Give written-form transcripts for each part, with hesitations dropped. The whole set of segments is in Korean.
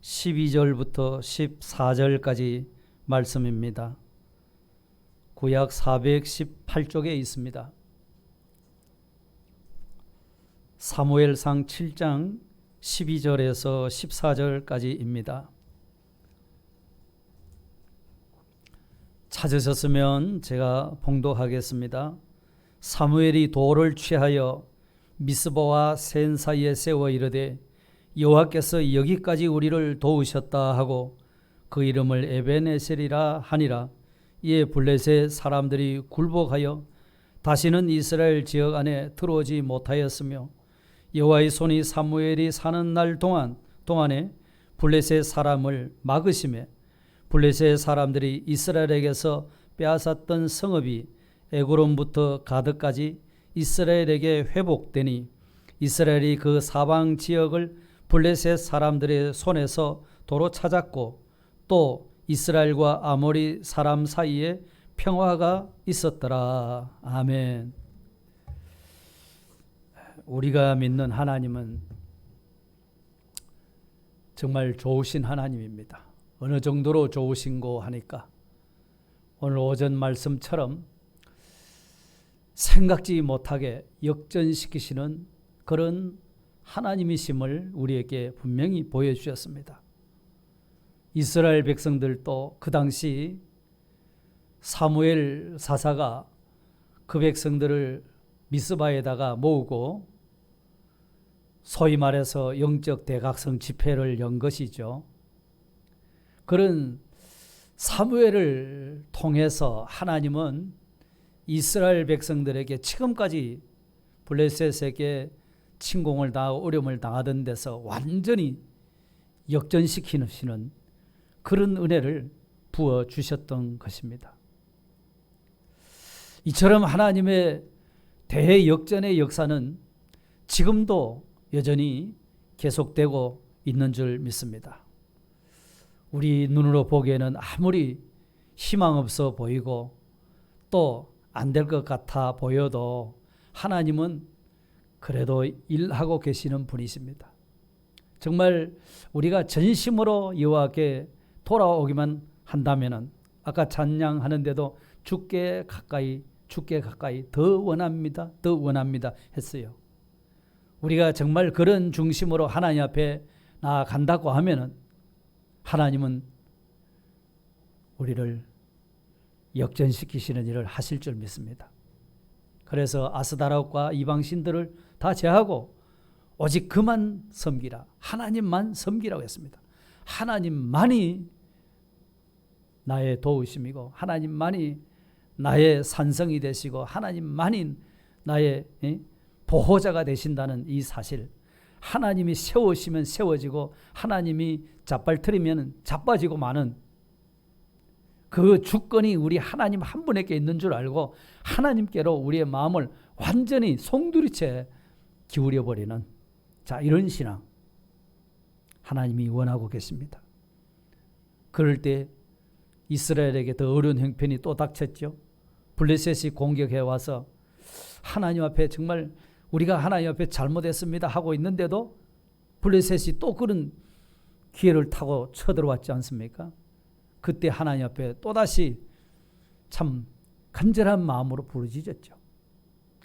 12절부터 14절까지 말씀입니다. 구약 418쪽에 있습니다. 사무엘상 7장 12절에서 14절까지입니다. 찾으셨으면 제가 봉독하겠습니다. 사무엘이 돌을 취하여 미스바와 센 사이에 세워 이르되 여호와께서 여기까지 우리를 도우셨다 하고 그 이름을 에벤에셀이라 하니라. 이에 블레셋 사람들이 굴복하여 다시는 이스라엘 지역 안에 들어오지 못하였으며 여호와의 손이 사무엘이 사는 날 동안에 블레셋 사람을 막으심에 블레셋 사람들이 이스라엘에게서 빼앗았던 성읍이 에그론부터 가드까지 이스라엘에게 회복되니 이스라엘이 그 사방 지역을 블레셋 사람들의 손에서 도로 찾았고 또 이스라엘과 아모리 사람 사이에 평화가 있었더라. 아멘. 우리가 믿는 하나님은 정말 좋으신 하나님입니다. 어느 정도로 좋으신고 하니까 오늘 오전 말씀처럼 생각지 못하게 역전시키시는 그런 하나님이심을 우리에게 분명히 보여주셨습니다. 이스라엘 백성들도 그 당시 사무엘 사사가 그 백성들을 미스바에다가 모으고 소위 말해서 영적 대각성 집회를 연 것이죠. 그런 사무엘을 통해서 하나님은 이스라엘 백성들에게 지금까지 블레셋에게 침공을 당하고 어려움을 당하던 데서 완전히 역전시키시는 그런 은혜를 부어주셨던 것입니다. 이처럼 하나님의 대역전의 역사는 지금도 여전히 계속되고 있는 줄 믿습니다. 우리 눈으로 보기에는 아무리 희망 없어 보이고 또 안 될 것 같아 보여도 하나님은 그래도 일하고 계시는 분이십니다. 정말 우리가 전심으로 여호와께 돌아오기만 한다면은 아까 찬양하는데도 주께 가까이 더 원합니다. 더 원합니다 했어요. 우리가 정말 그런 중심으로 하나님 앞에 나아간다고 하면은 하나님은 우리를 역전시키시는 일을 하실 줄 믿습니다. 그래서 아스다롯과 이방신들을 다 제하고 오직 그만 섬기라. 하나님만 섬기라고 했습니다. 하나님만이 나의 도우심이고 하나님만이 나의 산성이 되시고 하나님만이 나의 보호자가 되신다는 이 사실, 하나님이 세우시면 세워지고 하나님이 잡발트리면 자빠지고 마는 그 주권이 우리 하나님 한 분에게 있는 줄 알고 하나님께로 우리의 마음을 완전히 송두리째 기울여버리는 이런 신앙 하나님이 원하고 계십니다. 그럴 때 이스라엘에게 더 어려운 형편이 또 닥쳤죠. 블레셋이 공격해 와서 하나님 앞에 정말 우리가 하나님 앞에 잘못했습니다 하고 있는데도 블레셋이 또 그런 기회를 타고 쳐들어왔지 않습니까? 그때 하나님 앞에 또다시 참 간절한 마음으로 부르짖었죠.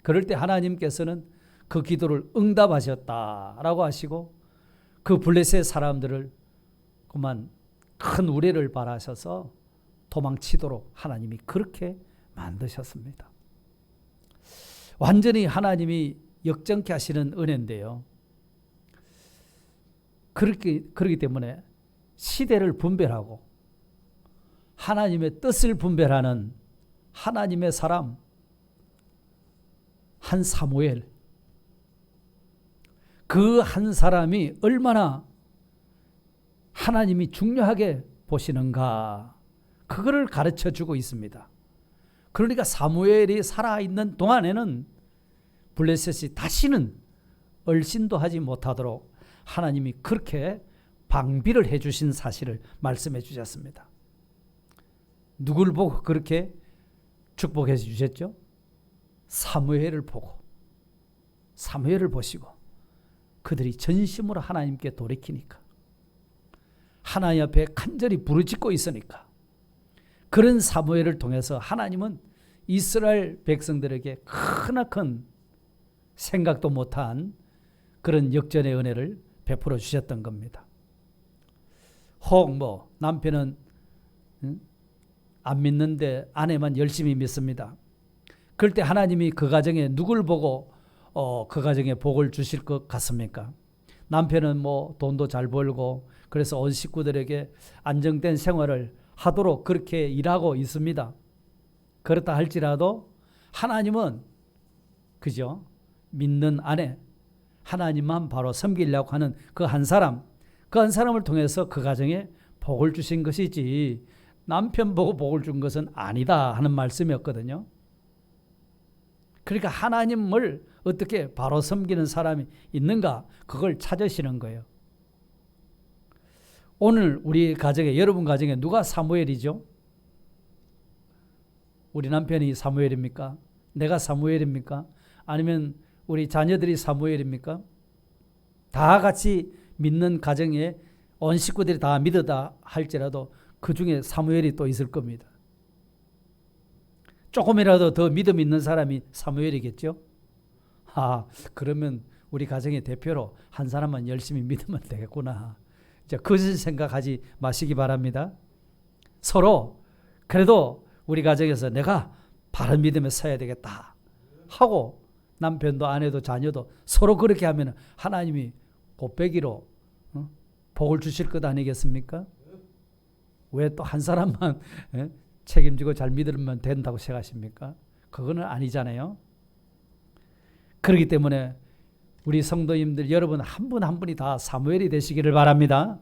그럴 때 하나님께서는 그 기도를 응답하셨다라고 하시고 그 블레셋 사람들을 그만 큰 우레를 바라셔서 도망치도록 하나님이 그렇게 만드셨습니다. 완전히 역전케 하시는 은혜인데요. 그렇기 때문에 시대를 분별하고 하나님의 뜻을 분별하는 하나님의 사람 한 사무엘, 그 한 사람이 얼마나 하나님이 중요하게 보시는가, 그거를 가르쳐주고 있습니다. 그러니까 사무엘이 살아있는 동안에는 블레셋이 다시는 얼씬도 하지 못하도록 하나님이 그렇게 방비를 해주신 사실을 말씀해 주셨습니다. 누구를 보고 그렇게 축복해 주셨죠? 사무엘을 보고, 사무엘을 보시고 그들이 전심으로 하나님께 돌이키니까 하나님 앞에 간절히 부르짖고 있으니까. 그런 사무엘을 통해서 하나님은 이스라엘 백성들에게 크나큰 생각도 못한 그런 역전의 은혜를 베풀어 주셨던 겁니다. 혹 남편은 안 믿는데 아내만 열심히 믿습니다. 그럴 때 하나님이 그 가정에 누굴 보고 그 가정에 복을 주실 것 같습니까? 남편은 돈도 잘 벌고 그래서 온 식구들에게 안정된 생활을 하도록 그렇게 일하고 있습니다. 그렇다 할지라도 하나님은 그죠? 믿는 아내, 하나님만 바로 섬기려고 하는 그 한 사람을 통해서 그 가정에 복을 주신 것이지 남편 보고 복을 준 것은 아니다 하는 말씀이었거든요. 그러니까 하나님을 어떻게 바로 섬기는 사람이 있는가, 그걸 찾으시는 거예요. 오늘 우리 가정에, 여러분 가정에 누가 사무엘이죠? 우리 남편이 사무엘입니까? 내가 사무엘입니까? 아니면 우리 자녀들이 사무엘입니까? 다 같이 믿는 가정에 온 식구들이 다 믿었다 할지라도 그 중에 사무엘이 또 있을 겁니다. 조금이라도 더 믿음 있는 사람이 사무엘이겠죠? 그러면 우리 가정의 대표로 한 사람만 열심히 믿으면 되겠구나. 그것을 생각하지 마시기 바랍니다. 서로 그래도 우리 가정에서 내가 바른 믿음에 서야 되겠다 하고 남편도 아내도 자녀도 서로 그렇게 하면 하나님이 곱배기로 복을 주실 것 아니겠습니까? 왜 또 한 사람만 책임지고 잘 믿으면 된다고 생각하십니까? 그거는 아니잖아요. 그렇기 때문에 우리 성도님들 여러분 한 분 한 분이 다 사무엘이 되시기를 바랍니다.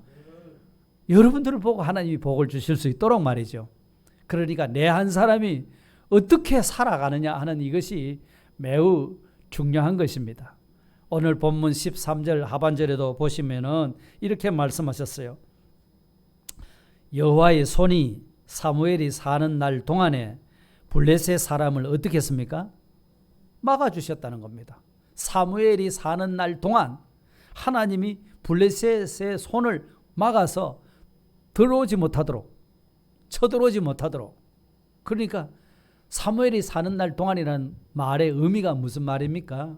여러분들을 보고 하나님이 복을 주실 수 있도록 말이죠. 그러니까 내 한 사람이 어떻게 살아가느냐 하는 이것이 매우 중요한 것입니다. 오늘 본문 13절 하반절에도 보시면은 이렇게 말씀하셨어요. 여호와의 손이 사무엘이 사는 날 동안에 블레셋 사람을 어떻게 했습니까? 막아주셨다는 겁니다. 사무엘이 사는 날 동안 하나님이 블레셋의 손을 막아서 들어오지 못하도록, 쳐들어오지 못하도록. 그러니까 사무엘이 사는 날 동안이라는 말의 의미가 무슨 말입니까?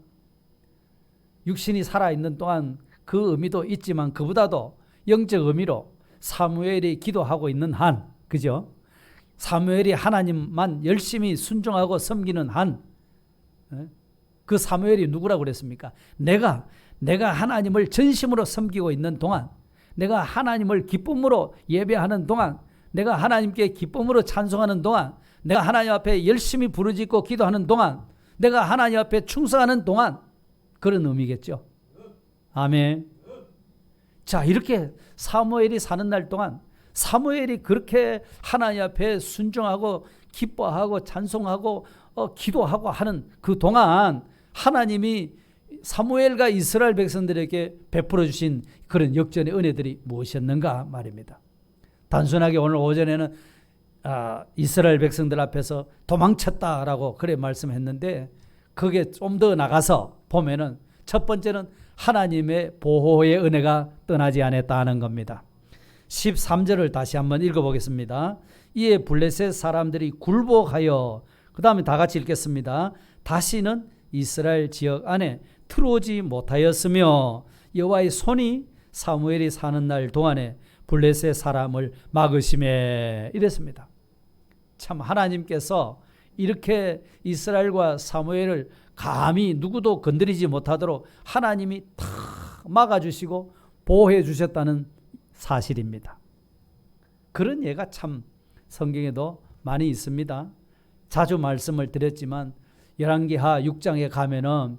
육신이 살아있는 동안 그 의미도 있지만 그보다도 영적 의미로 사무엘이 기도하고 있는 한, 그죠? 사무엘이 하나님만 열심히 순종하고 섬기는 한, 그 사무엘이 누구라고 그랬습니까? 내가 하나님을 전심으로 섬기고 있는 동안, 내가 하나님을 기쁨으로 예배하는 동안, 내가 하나님께 기쁨으로 찬송하는 동안, 내가 하나님 앞에 열심히 부르짖고 기도하는 동안, 내가 하나님 앞에 충성하는 동안, 그런 의미겠죠. 아멘. 자, 이렇게 사무엘이 사는 날 동안 사무엘이 그렇게 하나님 앞에 순종하고 기뻐하고 찬송하고 기도하고 하는 그 동안 하나님이 사무엘과 이스라엘 백성들에게 베풀어 주신 그런 역전의 은혜들이 무엇이었는가 말입니다. 단순하게 오늘 오전에는 이스라엘 백성들 앞에서 도망쳤다라고 그래 말씀했는데, 그게 좀 더 나가서 보면은 첫 번째는 하나님의 보호의 은혜가 떠나지 않았다는 겁니다. 13절을 다시 한번 읽어보겠습니다. 이에 블레셋 사람들이 굴복하여, 그 다음에 다 같이 읽겠습니다. 다시는 이스라엘 지역 안에 들어오지 못하였으며 여호와의 손이 사무엘이 사는 날 동안에 블레셋 사람을 막으심에, 이랬습니다. 참 하나님께서 이렇게 이스라엘과 사무엘을 감히 누구도 건드리지 못하도록 하나님이 다 막아주시고 보호해 주셨다는 사실입니다. 그런 예가 참 성경에도 많이 있습니다. 자주 말씀을 드렸지만 열왕기하 6장에 가면은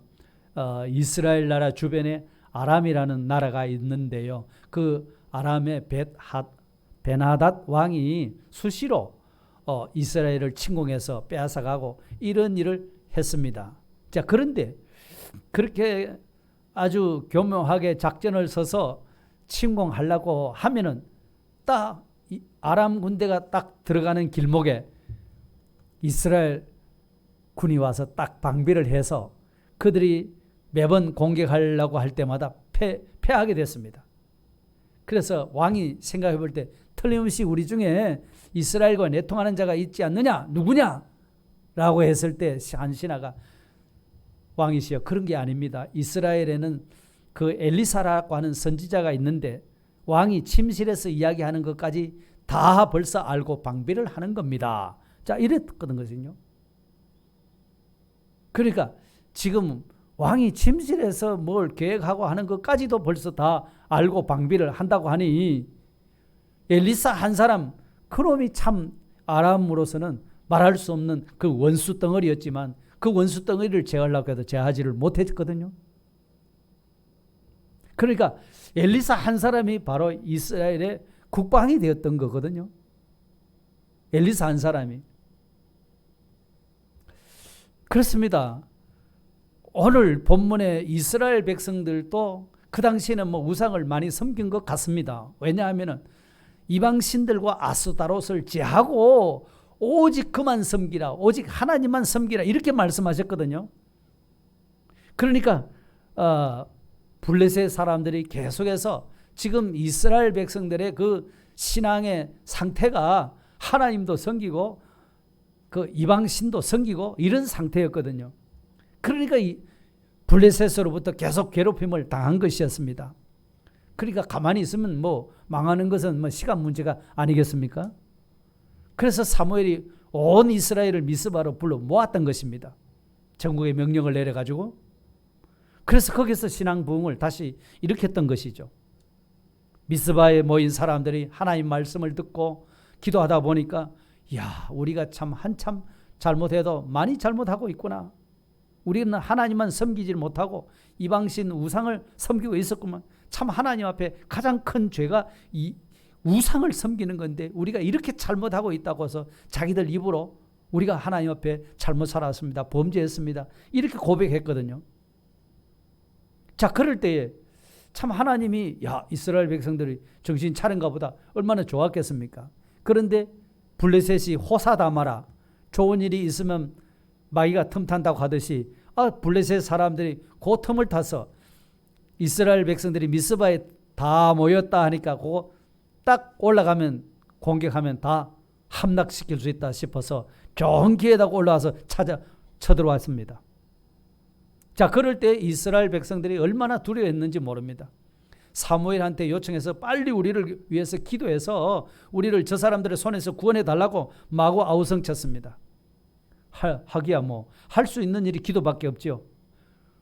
이스라엘 나라 주변에 아람이라는 나라가 있는데요. 그 아람의 베나닷 왕이 수시로 이스라엘을 침공해서 빼앗아가고 이런 일을 했습니다. 자, 그런데 그렇게 아주 교묘하게 작전을 서서 침공하려고 하면은 딱 아람 군대가 딱 들어가는 길목에 이스라엘 군이 와서 딱 방비를 해서 그들이 매번 공격하려고 할 때마다 패하게 됐습니다. 그래서 왕이 생각해 볼 때 틀림없이 우리 중에 이스라엘과 내통하는 자가 있지 않느냐? 누구냐? 라고 했을 때 한신하가 왕이시여 그런 게 아닙니다. 이스라엘에는 그 엘리사라고 하는 선지자가 있는데 왕이 침실에서 이야기하는 것까지 다 벌써 알고 방비를 하는 겁니다. 자, 이랬거든요. 그러니까 지금 왕이 침실에서 뭘 계획하고 하는 것까지도 벌써 다 알고 방비를 한다고 하니 엘리사 한 사람 그놈이 참 아람으로서는 말할 수 없는 그 원수 덩어리였지만 그 원수 덩어리를 제어하려고 해도 제어하지를 못했거든요. 그러니까 엘리사 한 사람이 바로 이스라엘의 국방이 되었던 거거든요. 엘리사 한 사람이. 그렇습니다. 오늘 본문의 이스라엘 백성들도 그 당시에는 뭐 우상을 많이 섬긴 것 같습니다. 왜냐하면 이방신들과 아스타롯을 제하고 오직 그만 섬기라, 오직 하나님만 섬기라 이렇게 말씀하셨거든요. 그러니까 블레셋 사람들이 계속해서 지금 이스라엘 백성들의 그 신앙의 상태가 하나님도 섬기고 그 이방신도 섬기고 이런 상태였거든요. 그러니까 이 블레셋으로부터 계속 괴롭힘을 당한 것이었습니다. 그러니까 가만히 있으면 뭐 망하는 것은 뭐 시간 문제가 아니겠습니까? 그래서 사무엘이 온 이스라엘을 미스바로 불러 모았던 것입니다. 전국에 명령을 내려가지고. 그래서 거기서 신앙 부흥을 다시 일으켰던 것이죠. 미스바에 모인 사람들이 하나님 말씀을 듣고 기도하다 보니까 야, 우리가 참 한참 잘못해도 많이 잘못하고 있구나. 우리는 하나님만 섬기지 못하고 이방신 우상을 섬기고 있었구만. 참 하나님 앞에 가장 큰 죄가 이 우상을 섬기는 건데 우리가 이렇게 잘못하고 있다고 해서 자기들 입으로 우리가 하나님 앞에 잘못 살았습니다. 범죄했습니다. 이렇게 고백했거든요. 자, 그럴 때에 참 하나님이 야, 이스라엘 백성들이 정신 차린가 보다 얼마나 좋았겠습니까? 그런데 블레셋이 호사다마라 좋은 일이 있으면 마귀가 틈탄다고 하듯이 블레셋 사람들이 그 틈을 타서 이스라엘 백성들이 미스바에 다 모였다 하니까 그거 딱 올라가면 공격하면 다 함락시킬 수 있다 싶어서 좋은 기회다가 올라와서 쳐들어왔습니다. 자, 그럴 때 이스라엘 백성들이 얼마나 두려워했는지 모릅니다. 사무엘한테 요청해서 빨리 우리를 위해서 기도해서 우리를 저 사람들의 손에서 구원해 달라고 마구 아우성쳤습니다. 하기야 뭐 할 수 있는 일이 기도밖에 없지요.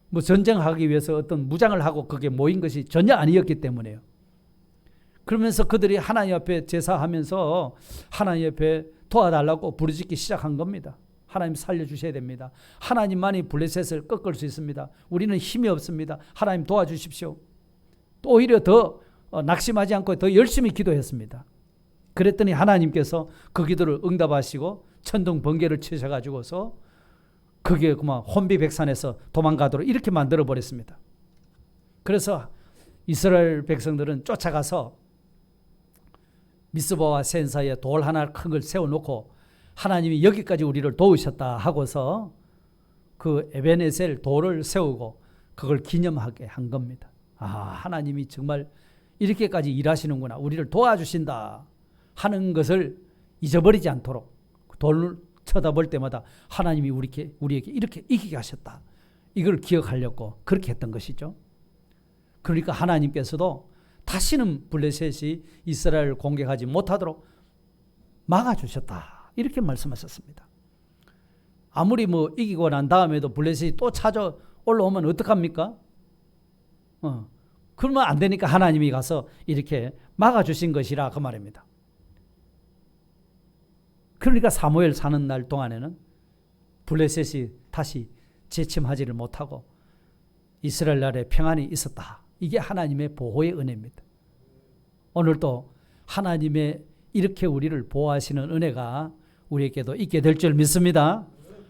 뭐 전쟁하기 위해서 어떤 무장을 하고 그게 모인 것이 전혀 아니었기 때문에요. 그러면서 그들이 하나님 앞에 제사하면서 하나님 앞에 도와달라고 부르짖기 시작한 겁니다. 하나님 살려주셔야 됩니다. 하나님만이 블레셋을 꺾을 수 있습니다. 우리는 힘이 없습니다. 하나님 도와주십시오. 또 오히려 더 낙심하지 않고 더 열심히 기도했습니다. 그랬더니 하나님께서 그 기도를 응답하시고 천둥 번개를 치셔가지고서 그게 그만 혼비백산에서 도망가도록 이렇게 만들어 버렸습니다. 그래서 이스라엘 백성들은 쫓아가서 미스바와 센 사이에 돌 하나 큰 걸 세워놓고 하나님이 여기까지 우리를 도우셨다 하고서 그 에베네셀 돌을 세우고 그걸 기념하게 한 겁니다. 하나님이 정말 이렇게까지 일하시는구나, 우리를 도와주신다 하는 것을 잊어버리지 않도록 돌을 쳐다볼 때마다 하나님이 우리에게 이렇게 이기게 하셨다, 이걸 기억하려고 그렇게 했던 것이죠. 그러니까 하나님께서도 다시는 블레셋이 이스라엘을 공격하지 못하도록 막아주셨다, 이렇게 말씀하셨습니다. 아무리 뭐 이기고 난 다음에도 블레셋이 또 찾아 올라오면 어떡합니까? 그러면 안 되니까 하나님이 가서 이렇게 막아주신 것이라 그 말입니다. 그러니까 사무엘 사는 날 동안에는 블레셋이 다시 재침하지를 못하고 이스라엘 나라에 평안이 있었다. 이게 하나님의 보호의 은혜입니다. 오늘도 하나님의 이렇게 우리를 보호하시는 은혜가 우리에게도 있게 될 줄 믿습니다.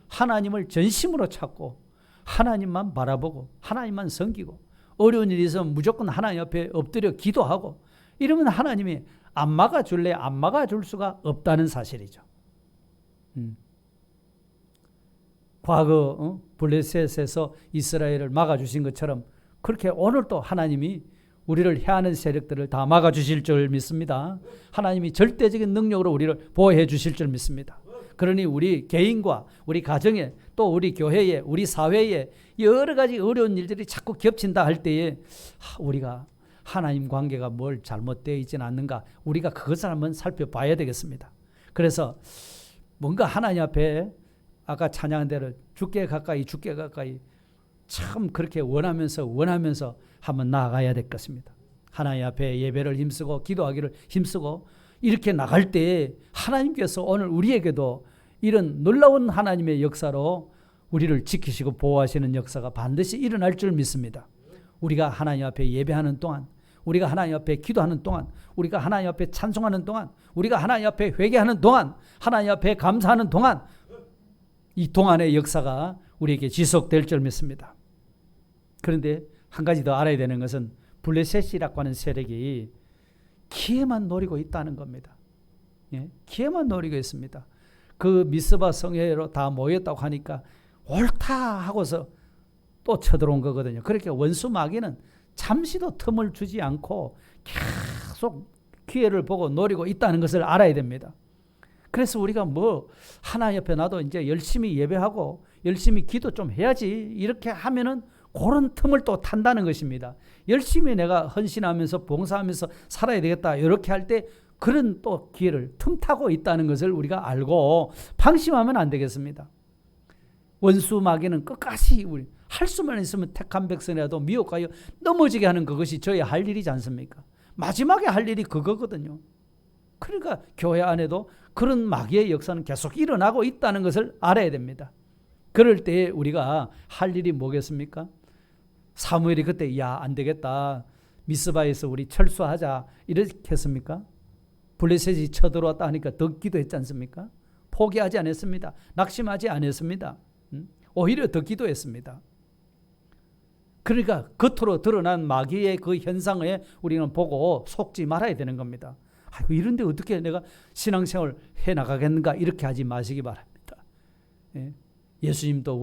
하나님을 전심으로 찾고 하나님만 바라보고 하나님만 섬기고 어려운 일이 있으면 무조건 하나님 옆에 엎드려 기도하고 이러면 하나님이 안 막아줄래 안 막아줄 수가 없다는 사실이죠. 과거 블레셋에서 이스라엘을 막아주신 것처럼 그렇게 오늘도 하나님이 우리를 해하는 세력들을 다 막아주실 줄 믿습니다. 하나님이 절대적인 능력으로 우리를 보호해 주실 줄 믿습니다. 그러니 우리 개인과 우리 가정에 또 우리 교회에 우리 사회에 여러 가지 어려운 일들이 자꾸 겹친다 할 때에 우리가 하나님 관계가 뭘 잘못되어 있지는 않는가, 우리가 그것을 한번 살펴봐야 되겠습니다. 그래서 뭔가 하나님 앞에 아까 찬양한 대로 주께 가까이 참 그렇게 원하면서 한번 나아가야 될 것입니다. 하나님 앞에 예배를 힘쓰고 기도하기를 힘쓰고 이렇게 나갈 때 하나님께서 오늘 우리에게도 이런 놀라운 하나님의 역사로 우리를 지키시고 보호하시는 역사가 반드시 일어날 줄 믿습니다. 우리가 하나님 앞에 예배하는 동안, 우리가 하나님 앞에 기도하는 동안, 우리가 하나님 앞에 찬송하는 동안, 우리가 하나님 앞에 회개하는 동안, 하나님 앞에 감사하는 동안, 이 동안의 역사가 우리에게 지속될 줄 믿습니다. 그런데 한 가지 더 알아야 되는 것은 블레셋이라고 하는 세력이 기회만 노리고 있다는 겁니다. 예? 기회만 노리고 있습니다. 그 미스바 성회로 다 모였다고 하니까 옳다 하고서 또 쳐들어온 거거든요. 그렇게 원수 마귀는 잠시도 틈을 주지 않고 계속 기회를 보고 노리고 있다는 것을 알아야 됩니다. 그래서 우리가 하나님 옆에 나도 이제 열심히 예배하고 열심히 기도 좀 해야지 이렇게 하면은 그런 틈을 또 탄다는 것입니다. 열심히 내가 헌신하면서 봉사하면서 살아야 되겠다 이렇게 할 때 그런 또 기회를 틈타고 있다는 것을 우리가 알고 방심하면 안 되겠습니다. 원수 마귀는 끝까지 우리 할 수만 있으면 택한 백성이라도 미혹하여 넘어지게 하는 그것이 저의 할 일이지 않습니까? 마지막에 할 일이 그거거든요. 그러니까 교회 안에도 그런 마귀의 역사는 계속 일어나고 있다는 것을 알아야 됩니다. 그럴 때 우리가 할 일이 뭐겠습니까? 사무엘이 그때 안 되겠다, 미스바에서 우리 철수하자 이렇게 했습니까? 블레셋이 쳐들어왔다 하니까 더 기도했지 않습니까? 포기하지 않았습니다. 낙심하지 않았습니다. 오히려 더 기도했습니다. 그러니까 겉으로 드러난 마귀의 그 현상에 우리는 보고 속지 말아야 되는 겁니다. 아이고, 이런데 어떻게 내가 신앙생활 해나가겠는가 이렇게 하지 마시기 바랍니다. 예? 예수님도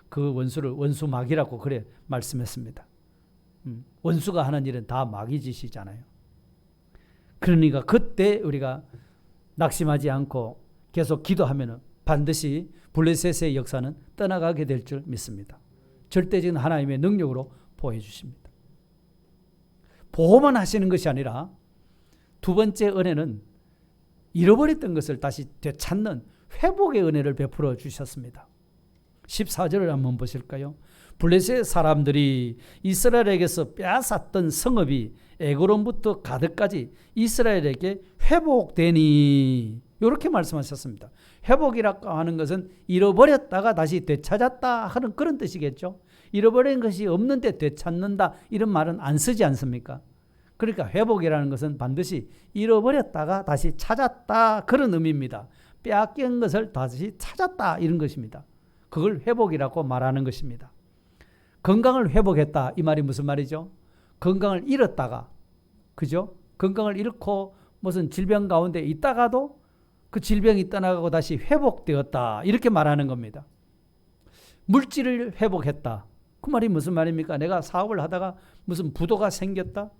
그 원수를 원수 마귀라고 그래 말씀했습니다. 원수가 하는 일은 다 마귀 짓이잖아요. 그러니까 그때 우리가 낙심하지 않고 계속 기도하면 반드시 블레셋의 역사는 떠나가게 될 줄 믿습니다. 절대적인 하나님의 능력으로 보호해 주십니다. 보호만 하시는 것이 아니라 두 번째 은혜는 잃어버렸던 것을 다시 되찾는 회복의 은혜를 베풀어 주셨습니다. 14절을 한번 보실까요? 블레셋 사람들이 이스라엘에게서 빼앗았던 성읍이 에그론부터 가드까지 이스라엘에게 회복되니, 이렇게 말씀하셨습니다. 회복이라고 하는 것은 잃어버렸다가 다시 되찾았다 하는 그런 뜻이겠죠. 잃어버린 것이 없는데 되찾는다 이런 말은 안 쓰지 않습니까? 그러니까 회복이라는 것은 반드시 잃어버렸다가 다시 찾았다 그런 의미입니다. 빼앗긴 것을 다시 찾았다 이런 것입니다. 그걸 회복이라고 말하는 것입니다. 건강을 회복했다 이 말이 무슨 말이죠? 건강을 잃었다가, 그죠? 건강을 잃고 무슨 질병 가운데 있다가도 그 질병이 떠나가고 다시 회복되었다 이렇게 말하는 겁니다. 물질을 회복했다. 그 말이 무슨 말입니까? 내가 사업을 하다가 무슨 부도가 생겼다,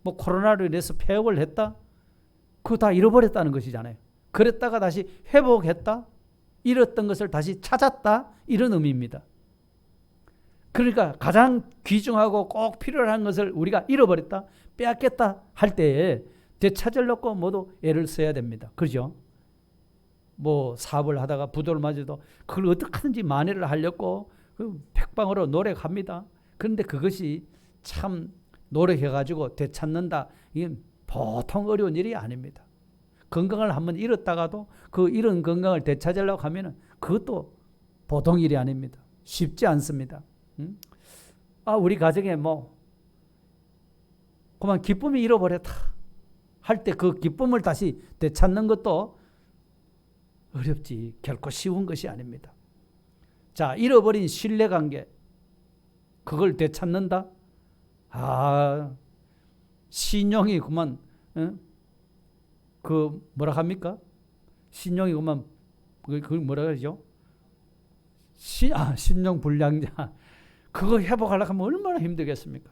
뭐 코로나로 인해서 폐업을 했다, 그거 다 잃어버렸다는 것이잖아요. 그랬다가 다시 회복했다, 잃었던 것을 다시 찾았다 이런 의미입니다. 그러니까 가장 귀중하고 꼭 필요한 것을 우리가 잃어버렸다, 빼앗겼다 할 때에 되찾으려고 모두 애를 써야 됩니다. 그죠? 뭐 사업을 하다가 부도를 맞아도 그걸 어떻게 하든지 만회를 하려고 백방으로 노력합니다. 그런데 그것이 참 노력해가지고 되찾는다, 이게 보통 어려운 일이 아닙니다. 건강을 한번 잃었다가도 그 잃은 건강을 되찾으려고 하면 그것도 보통 일이 아닙니다. 쉽지 않습니다. 우리 가정에 그만 기쁨이 잃어버렸다 할 때 그 기쁨을 다시 되찾는 것도 어렵지, 결코 쉬운 것이 아닙니다. 자, 잃어버린 신뢰관계, 그걸 되찾는다? 신용이 그만, 뭐라 합니까? 신용이 그만, 그걸 뭐라 그러죠? 신용 불량자. 그거 회복하려고 하면 얼마나 힘들겠습니까?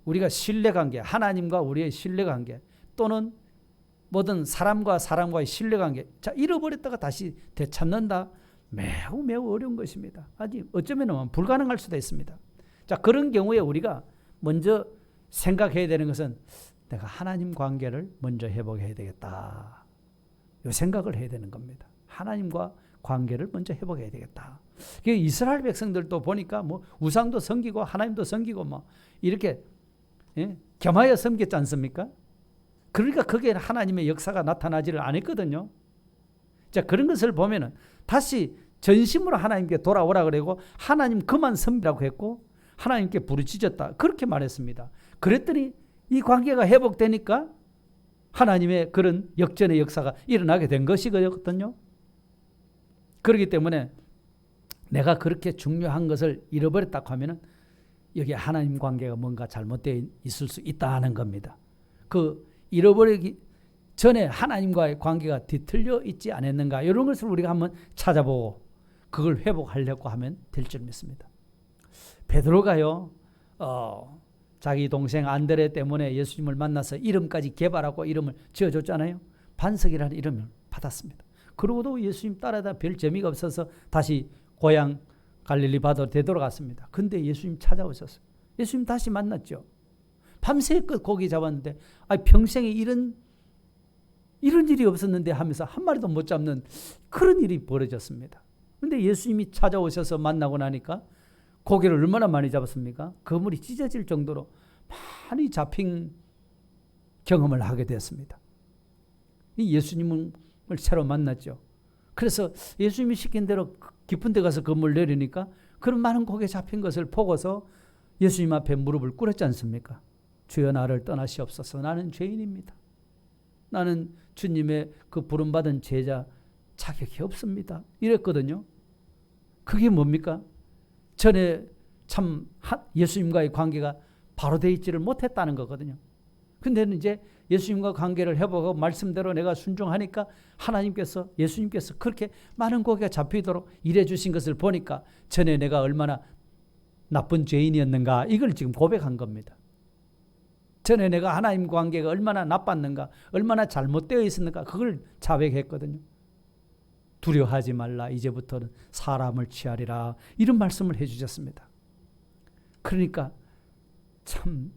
우리가 신뢰관계, 하나님과 우리의 신뢰관계 또는 모든 사람과 사람과의 신뢰관계, 자, 잃어버렸다가 다시 되찾는다. 매우 매우 어려운 것입니다. 아직 어쩌면 불가능할 수도 있습니다. 자, 그런 경우에 우리가 먼저 생각해야 되는 것은 내가 하나님 관계를 먼저 회복해야 되겠다. 이 생각을 해야 되는 겁니다. 하나님과 관계를 먼저 회복해야 되겠다. 이스라엘 백성들도 보니까 뭐 우상도 섬기고 하나님도 섬기고 뭐 이렇게 겸하여 섬겼지 않습니까? 그러니까 거기에 하나님의 역사가 나타나지를 않았거든요. 자, 그런 것을 보면은 다시 전심으로 하나님께 돌아오라 그러고 하나님 그만 섬기라고 했고 하나님께 부르짖었다. 그렇게 말했습니다. 그랬더니 이 관계가 회복되니까 하나님의 그런 역전의 역사가 일어나게 된 것이거든요. 그렇기 때문에 내가 그렇게 중요한 것을 잃어버렸다고 하면은 여기에 하나님 관계가 뭔가 잘못되어 있을 수 있다는 겁니다. 그 잃어버리기 전에 하나님과의 관계가 뒤틀려 있지 않았는가 이런 것을 우리가 한번 찾아보고 그걸 회복하려고 하면 될 줄 믿습니다. 베드로가요 자기 동생 안드레 때문에 예수님을 만나서 이름까지 개발하고 이름을 지어줬잖아요. 반석이라는 이름을 받았습니다. 그러고도 예수님 따라다 별 재미가 없어서 다시 고향 갈릴리 바다로 되돌아갔습니다. 근데 예수님 찾아오셨어요. 예수님 다시 만났죠. 밤새껏 고기 잡았는데 평생에 이런 일이 없었는데 하면서 한 마리도 못 잡는 그런 일이 벌어졌습니다. 근데 예수님이 찾아오셔서 만나고 나니까 고기를 얼마나 많이 잡았습니까? 그물이 찢어질 정도로 많이 잡힌 경험을 하게 되었습니다. 이 예수님을 새로 만났죠. 그래서 예수님이 시킨 대로 깊은 데 가서 그물 내리니까 그런 많은 고기 잡힌 것을 보고서 예수님 앞에 무릎을 꿇었지 않습니까? 주여 나를 떠나시옵소서. 나는 죄인입니다. 나는 주님의 그 부름받은 제자 자격이 없습니다. 이랬거든요. 그게 뭡니까? 전에 참 예수님과의 관계가 바로 되어 있지를 못했다는 거거든요. 근데 이제 예수님과 관계를 회복하고 말씀대로 내가 순종하니까 하나님께서 예수님께서 그렇게 많은 고기가 잡히도록 일해 주신 것을 보니까 전에 내가 얼마나 나쁜 죄인이었는가 이걸 지금 고백한 겁니다. 전에 내가 하나님 관계가 얼마나 나빴는가 얼마나 잘못되어 있었는가 그걸 자백했거든요. 두려워하지 말라 이제부터는 사람을 취하리라 이런 말씀을 해주셨습니다. 그러니까 참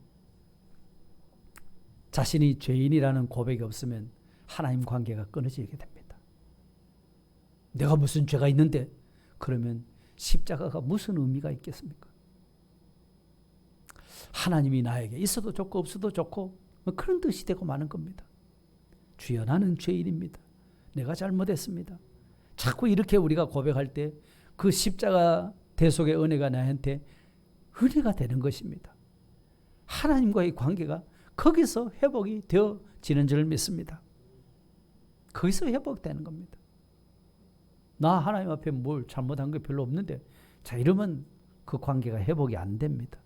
자신이 죄인이라는 고백이 없으면 하나님 관계가 끊어지게 됩니다. 내가 무슨 죄가 있는데 그러면 십자가가 무슨 의미가 있겠습니까? 하나님이 나에게 있어도 좋고 없어도 좋고 그런 뜻이 되고 마는 겁니다. 주여 나는 죄인입니다. 내가 잘못했습니다. 자꾸 이렇게 우리가 고백할 때 그 십자가 대속의 은혜가 나한테 은혜가 되는 것입니다. 하나님과의 관계가 거기서 회복이 되어지는 줄 믿습니다. 거기서 회복되는 겁니다. 나 하나님 앞에 뭘 잘못한 게 별로 없는데 자 이러면 그 관계가 회복이 안 됩니다.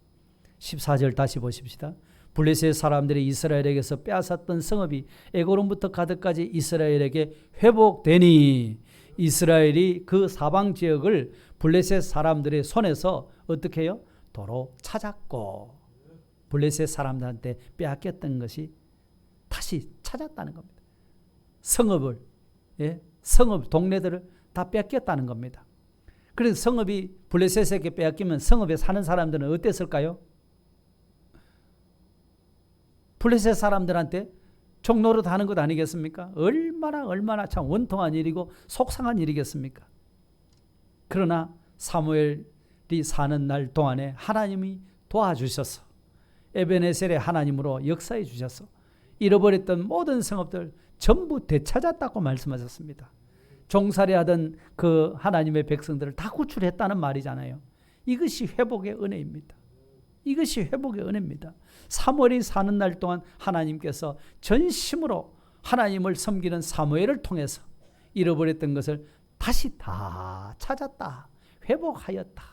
14절 다시 보십시다. 블레셋 사람들이 이스라엘에게서 빼앗았던 성읍이 에고론부터 가드까지 이스라엘에게 회복되니 이스라엘이 그 사방 지역을 블레셋 사람들의 손에서 어떻게 해요? 도로 찾았고 블레셋 사람들한테 빼앗겼던 것이 다시 찾았다는 겁니다. 성읍을 성읍 동네들을 다 뺏겼다는 겁니다. 그래서 성읍이 블레셋에게 빼앗기면 성읍에 사는 사람들은 어땠을까요? 블레셋 사람들한테 종노릇 하는 것 아니겠습니까? 얼마나 참 원통한 일이고 속상한 일이겠습니까? 그러나 사무엘이 사는 날 동안에 하나님이 도와주셔서 에베네셀의 하나님으로 역사해 주셔서 잃어버렸던 모든 성읍들 전부 되찾았다고 말씀하셨습니다. 종살이하던 그 하나님의 백성들을 다 구출했다는 말이잖아요. 이것이 회복의 은혜입니다. 이것이 회복의 은혜입니다. 사무엘이 사는 날 동안 하나님께서 전심으로 하나님을 섬기는 사무엘을 통해서 잃어버렸던 것을 다시 다 찾았다, 회복하였다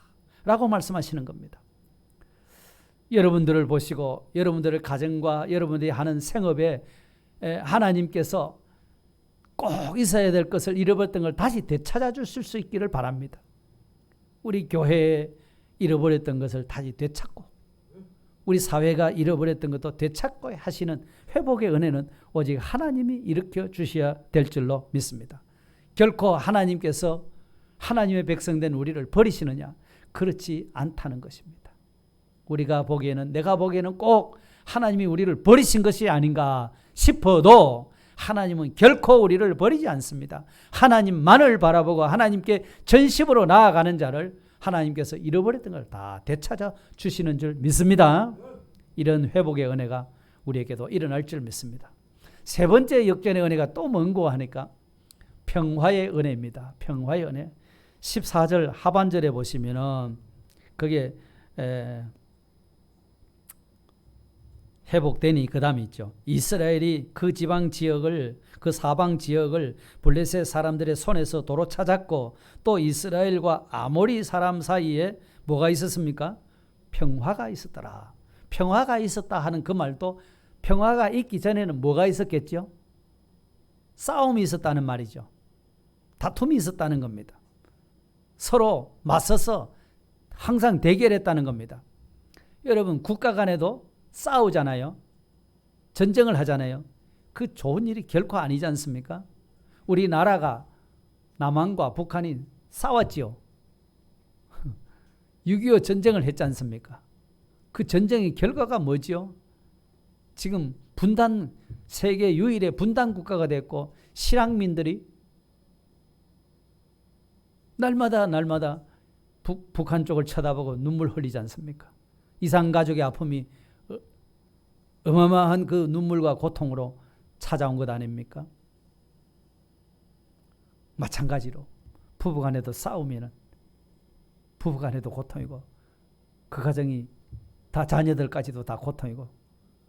라고 말씀하시는 겁니다. 여러분들을 보시고 여러분들의 가정과 여러분들이 하는 생업에 하나님께서 꼭 있어야 될 것을 잃어버렸던 걸 다시 되찾아 주실 수 있기를 바랍니다. 우리 교회에 잃어버렸던 것을 다시 되찾고 우리 사회가 잃어버렸던 것도 되찾고 하시는 회복의 은혜는 오직 하나님이 일으켜 주셔야 될 줄로 믿습니다. 결코 하나님께서 하나님의 백성된 우리를 버리시느냐? 그렇지 않다는 것입니다. 우리가 보기에는, 내가 보기에는 꼭 하나님이 우리를 버리신 것이 아닌가 싶어도 하나님은 결코 우리를 버리지 않습니다. 하나님만을 바라보고 하나님께 전심으로 나아가는 자를 하나님께서 잃어버렸던 걸 다 되찾아 주시는 줄 믿습니다. 이런 회복의 은혜가 우리에게도 일어날 줄 믿습니다. 세 번째 역전의 은혜가 또 뭔고 하니까 평화의 은혜입니다. 평화의 은혜. 14절 하반절에 보시면은 그게 회복되니 그 다음에 있죠. 이스라엘이 그 지방 지역을, 그 사방 지역을 블레셋 사람들의 손에서 도로 찾았고, 또 이스라엘과 아모리 사람 사이에 뭐가 있었습니까? 평화가 있었더라. 평화가 있었다 하는 그 말도 평화가 있기 전에는 뭐가 있었겠죠? 싸움이 있었다는 말이죠. 다툼이 있었다는 겁니다. 서로 맞서서 항상 대결했다는 겁니다. 여러분, 국가 간에도 싸우잖아요. 전쟁을 하잖아요. 그 좋은 일이 결코 아니지 않습니까? 우리나라가 남한과 북한이 싸웠지요. 6.25 전쟁을 했지 않습니까? 그 전쟁의 결과가 뭐지요? 지금 분단, 세계 유일의 분단 국가가 됐고 실향민들이 날마다 북한 쪽을 쳐다보고 눈물 흘리지 않습니까? 이산가족의 아픔이 어마어마한 그 눈물과 고통으로 찾아온 것 아닙니까? 마찬가지로 부부간에도 싸우면은 부부간에도 고통이고 그 가정이 다 자녀들까지도 다 고통이고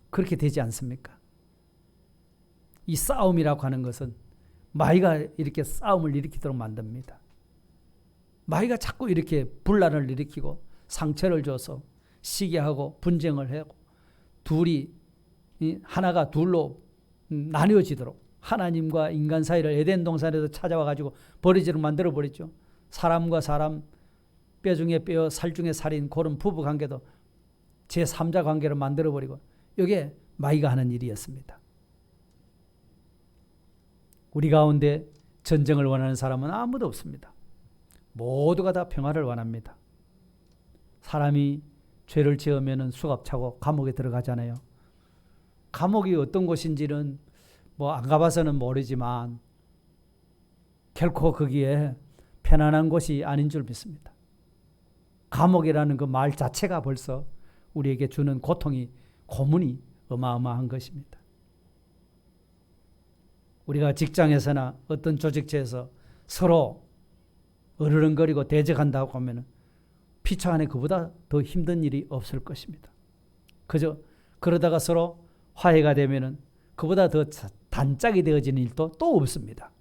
그렇게 되지 않습니까? 이 싸움이라고 하는 것은 마귀가 이렇게 싸움을 일으키도록 만듭니다. 마귀가 자꾸 이렇게 분란을 일으키고 상처를 줘서 시기하고 분쟁을 하고 둘이 하나가 둘로 나뉘어지도록 하나님과 인간 사이를 에덴 동산에서 찾아와 가지고 버리지로 만들어 버렸죠. 사람과 사람, 뼈 중에 뼈, 살 중에 살인 그런 부부 관계도 제3자 관계로 만들어 버리고 이게 마귀가 하는 일이었습니다. 우리 가운데 전쟁을 원하는 사람은 아무도 없습니다. 모두가 다 평화를 원합니다. 사람이 죄를 지으면 수갑차고 감옥에 들어가잖아요. 감옥이 어떤 곳인지는 뭐 안 가봐서는 모르지만 결코 거기에 편안한 곳이 아닌 줄 믿습니다. 감옥이라는 그 말 자체가 벌써 우리에게 주는 고통이, 고문이 어마어마한 것입니다. 우리가 직장에서나 어떤 조직체에서 서로 어르렁거리고 대적한다고 하면 피차 안에 그보다 더 힘든 일이 없을 것입니다. 그저 그러다가 서로 화해가 되면은 그보다 더 단짝이 되어지는 일도 또 없습니다.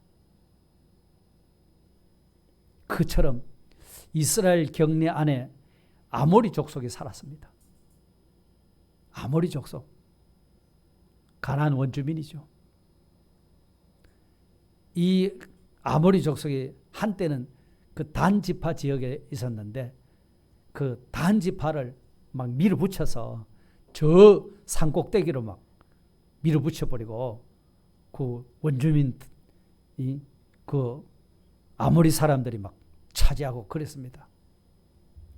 그처럼 이스라엘 경내 안에 아모리 족속이 살았습니다. 아모리 족속. 가나안 원주민이죠. 이 아모리 족속이 한때는 그 단지파 지역에 있었는데 그 단지파를 막 밀어붙여서 저 산꼭대기로 막 밀어붙여버리고 그 원주민, 그 아모리 사람들이 막 차지하고 그랬습니다.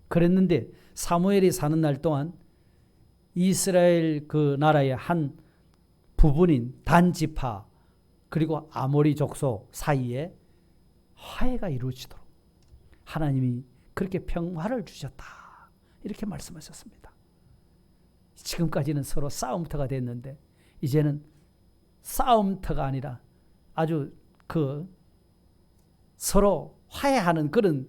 그랬는데 사무엘이 사는 날 동안 이스라엘 그 나라의 한 부분인 단지파 그리고 아모리 족속 사이에 화해가 이루어지도록 하나님이 그렇게 평화를 주셨다. 이렇게 말씀하셨습니다. 지금까지는 서로 싸움터가 됐는데 이제는 싸움터가 아니라 아주 그 서로 화해하는 그런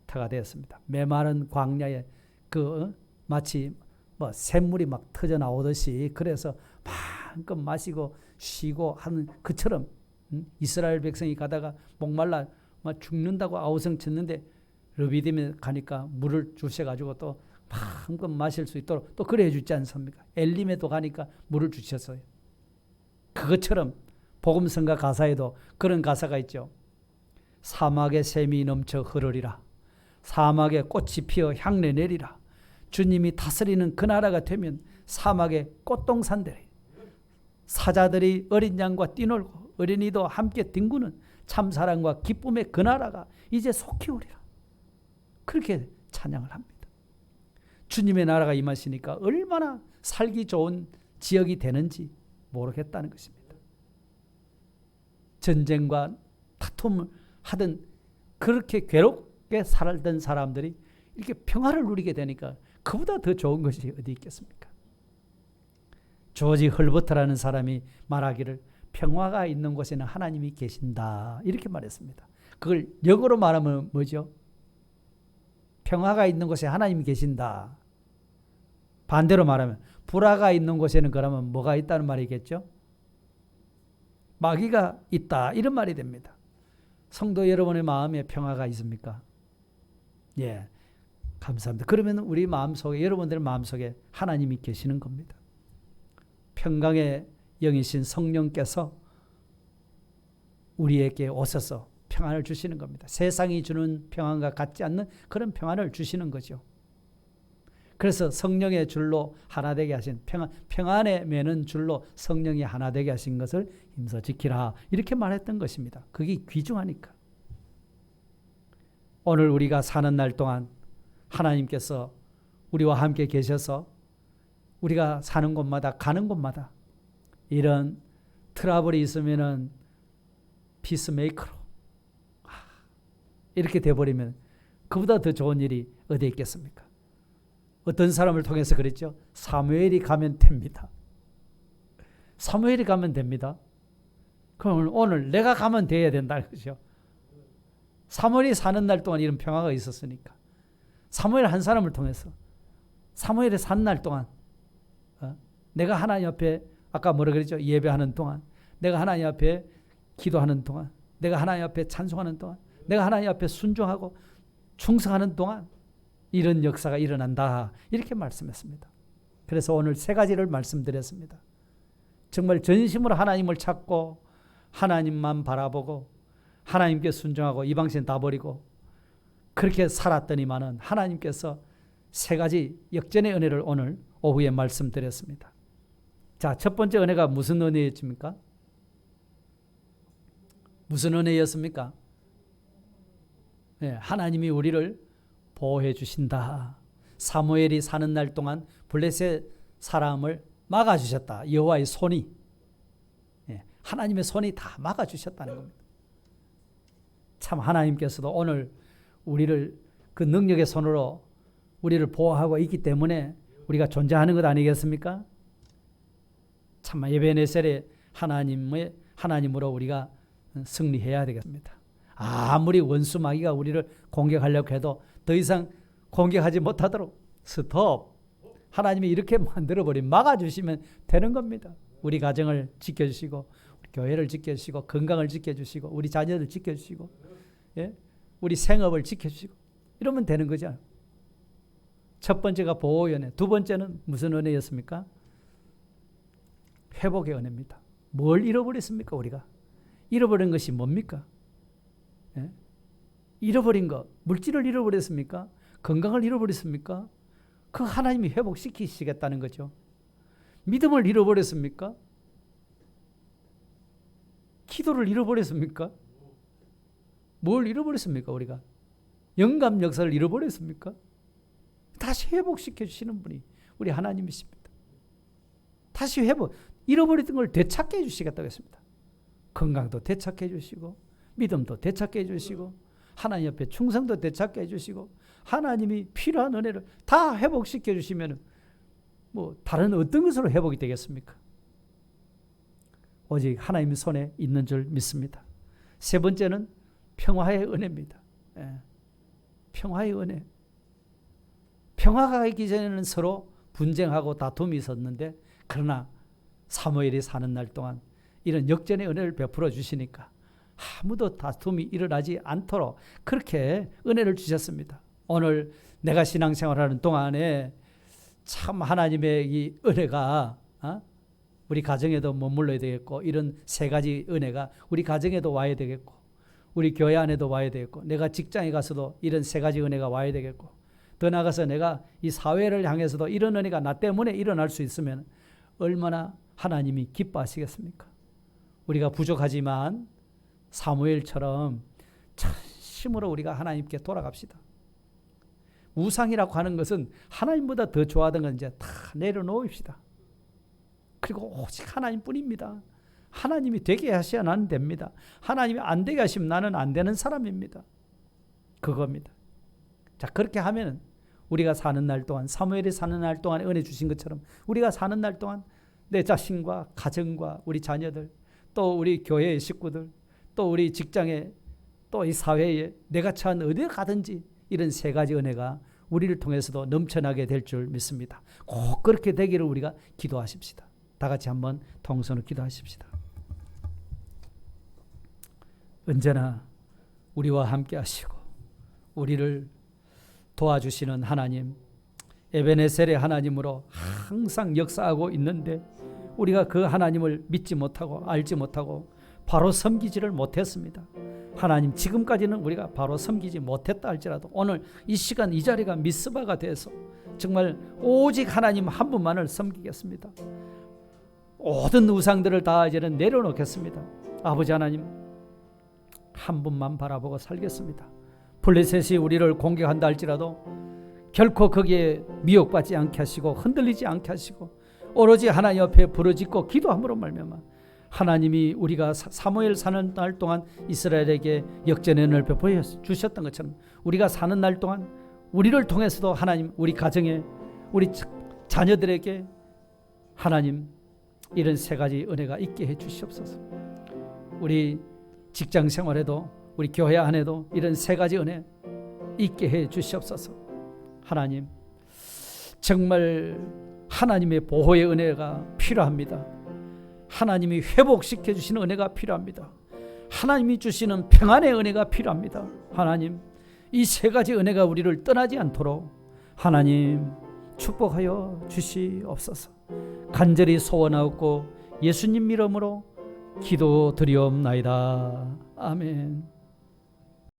터가 되었습니다. 메마른 광야에 그 마치 뭐 샘물이 막 터져 나오듯이 그래서 마음껏 마시고 쉬고 하는 그처럼 이스라엘 백성이 가다가 목말라 막 죽는다고 아우성 쳤는데 르비딤에 가니까 물을 주셔가지고 또 마음껏 마실 수 있도록 또 그래 주지 않습니까? 엘림에도 가니까 물을 주셨어요. 그것처럼 복음성가 가사에도 그런 가사가 있죠. 사막에 샘이 넘쳐 흐르리라. 사막에 꽃이 피어 향내 내리라. 주님이 다스리는 그 나라가 되면 사막의 꽃동산들이 사자들이 어린 양과 뛰놀고 어린이도 함께 뒹구는 참사랑과 기쁨의 그 나라가 이제 속히 오리라. 그렇게 찬양을 합니다. 주님의 나라가 임하시니까 얼마나 살기 좋은 지역이 되는지 모르겠다는 것입니다. 전쟁과 다툼을 하던 그렇게 괴롭게 살던 사람들이 이렇게 평화를 누리게 되니까 그보다 더 좋은 것이 어디 있겠습니까? 조지 헐버트라는 사람이 말하기를 평화가 있는 곳에는 하나님이 계신다 이렇게 말했습니다. 그걸 역으로 말하면 뭐죠? 평화가 있는 곳에 하나님이 계신다. 반대로 말하면 불화가 있는 곳에는 그러면 뭐가 있다는 말이겠죠? 마귀가 있다 이런 말이 됩니다. 성도 여러분의 마음에 평화가 있습니까? 예, 감사합니다. 그러면 우리 마음속에 여러분들 마음속에 하나님이 계시는 겁니다. 평강의 영이신 성령께서 우리에게 오셔서 평안을 주시는 겁니다. 세상이 주는 평안과 같지 않는 그런 평안을 주시는 거죠. 그래서 성령의 줄로 하나 되게 하신 평안에 매는 줄로 성령이 하나 되게 하신 것을 힘써 지키라 이렇게 말했던 것입니다. 그게 귀중하니까. 오늘 우리가 사는 날 동안 하나님께서 우리와 함께 계셔서 우리가 사는 곳마다 가는 곳마다 이런 트러블이 있으면은 피스메이커로 이렇게 돼버리면 그보다 더 좋은 일이 어디 있겠습니까? 어떤 사람을 통해서 그랬죠? 사무엘이 가면 됩니다. 사무엘이 가면 됩니다. 그럼 오늘 내가 가면 돼야 된다는 거죠. 사무엘이 사는 날 동안 이런 평화가 있었으니까. 사무엘 한 사람을 통해서 사무엘이 산 날 동안 내가 하나님 앞에 아까 뭐라 그랬죠? 예배하는 동안 내가 하나님 앞에 기도하는 동안 내가 하나님 앞에 찬송하는 동안 내가 하나님 앞에 순종하고 충성하는 동안 이런 역사가 일어난다 이렇게 말씀했습니다. 그래서 오늘 세 가지를 말씀드렸습니다. 정말 전심으로 하나님을 찾고 하나님만 바라보고 하나님께 순종하고 이방신 다 버리고 그렇게 살았더니만은 하나님께서 세 가지 역전의 은혜를 오늘 오후에 말씀드렸습니다. 자, 첫 번째 은혜가 무슨 은혜였습니까? 무슨 은혜였습니까? 네, 하나님이 우리를 보호해 주신다. 사무엘이 사는 날 동안 블레셋 사람을 막아주셨다. 여호와의 손이 하나님의 손이 다 막아주셨다는 겁니다. 참 하나님께서도 오늘 우리를 그 능력의 손으로 우리를 보호하고 있기 때문에 우리가 존재하는 것 아니겠습니까? 참 에베네셀의 하나님으로 우리가 승리해야 되겠습니다. 아무리 원수 마귀가 우리를 공격하려고 해도 더 이상 공격하지 못하도록 스톱. 하나님이 이렇게 만들어버리면 막아주시면 되는 겁니다. 우리 가정을 지켜주시고 우리 교회를 지켜주시고 건강을 지켜주시고 우리 자녀들 지켜주시고 우리 생업을 지켜주시고 이러면 되는 거죠. 첫 번째가 보호의 은혜. 두 번째는 무슨 은혜였습니까? 회복의 은혜입니다. 뭘 잃어버렸습니까 우리가? 잃어버린 것이 뭡니까? 잃어버린 것, 물질을 잃어버렸습니까? 건강을 잃어버렸습니까? 그 하나님이 회복시키시겠다는 거죠. 믿음을 잃어버렸습니까? 기도를 잃어버렸습니까? 뭘 잃어버렸습니까 우리가? 영감 역사를 잃어버렸습니까? 다시 회복시켜 주시는 분이 우리 하나님이십니다. 다시 잃어버렸던 걸 되찾게 해주시겠다고 했습니다. 건강도 되찾게 해주시고 믿음도 되찾게 해주시고 하나님 옆에 충성도 되찾게 해주시고 하나님이 필요한 은혜를 다 회복시켜 주시면 뭐 다른 어떤 것으로 회복이 되겠습니까? 오직 하나님의 손에 있는 줄 믿습니다. 세 번째는 평화의 은혜입니다. 평화의 은혜. 평화가 있기 전에는 서로 분쟁하고 다툼이 있었는데 그러나 사무엘이 사는 날 동안 이런 역전의 은혜를 베풀어 주시니까 아무도 다툼이 일어나지 않도록 그렇게 은혜를 주셨습니다. 오늘 내가 신앙생활하는 동안에 참 하나님의 이 은혜가 우리 가정에도 머물러야 되겠고 이런 세 가지 은혜가 우리 가정에도 와야 되겠고 우리 교회 안에도 와야 되겠고 내가 직장에 가서도 이런 세 가지 은혜가 와야 되겠고 더 나아가서 내가 이 사회를 향해서도 이런 은혜가 나 때문에 일어날 수 있으면 얼마나 하나님이 기뻐하시겠습니까? 우리가 부족하지만 사무엘처럼 진심으로 우리가 하나님께 돌아갑시다. 우상이라고 하는 것은 하나님보다 더 좋아하던 건 이제 다 내려놓읍시다. 그리고 오직 하나님뿐입니다. 하나님이 되게 하셔야 나는 됩니다. 하나님이 안 되게 하시면 나는 안 되는 사람입니다. 그겁니다. 자, 그렇게 하면은 우리가 사는 날 동안, 사무엘이 사는 날 동안 은혜 주신 것처럼 우리가 사는 날 동안 내 자신과 가정과 우리 자녀들, 또 우리 교회의 식구들, 또 우리 직장에, 또 이 사회에 내가 처한 어디에 가든지 이런 세 가지 은혜가 우리를 통해서도 넘쳐나게 될 줄 믿습니다. 꼭 그렇게 되기를 우리가 기도하십시다. 다 같이 한번 통성으로 기도하십시다. 언제나 우리와 함께 하시고 우리를 도와주시는 하나님, 에베네셀의 하나님으로 항상 역사하고 있는데 우리가 그 하나님을 믿지 못하고 알지 못하고 바로 섬기지를 못했습니다. 하나님, 지금까지는 우리가 바로 섬기지 못했다 할지라도 오늘 이 시간 이 자리가 미스바가 돼서 정말 오직 하나님 한 분만을 섬기겠습니다. 모든 우상들을 다 이제는 내려놓겠습니다. 아버지 하나님, 한 분만 바라보고 살겠습니다. 블레셋이 우리를 공격한다 할지라도 결코 거기에 미혹받지 않게 하시고 흔들리지 않게 하시고 오로지 하나님 옆에 부르짖고 기도함으로 말미암아 하나님이 우리가 사무엘 사는 날 동안 이스라엘에게 역전의 은혜를 베풀어 주셨던 것처럼 우리가 사는 날 동안 우리를 통해서도 하나님, 우리 가정에, 우리 자녀들에게 하나님 이런 세 가지 은혜가 있게 해 주시옵소서. 우리 직장 생활에도, 우리 교회 안에도 이런 세 가지 은혜 있게 해 주시옵소서. 하나님, 정말 하나님의 보호의 은혜가 필요합니다. 하나님이 회복시켜 주시는 은혜가 필요합니다. 하나님이 주시는 평안의 은혜가 필요합니다. 하나님, 이 세 가지 은혜가 우리를 떠나지 않도록 하나님 축복하여 주시옵소서. 간절히 소원하옵고 예수님 이름으로 기도드리옵나이다. 아멘.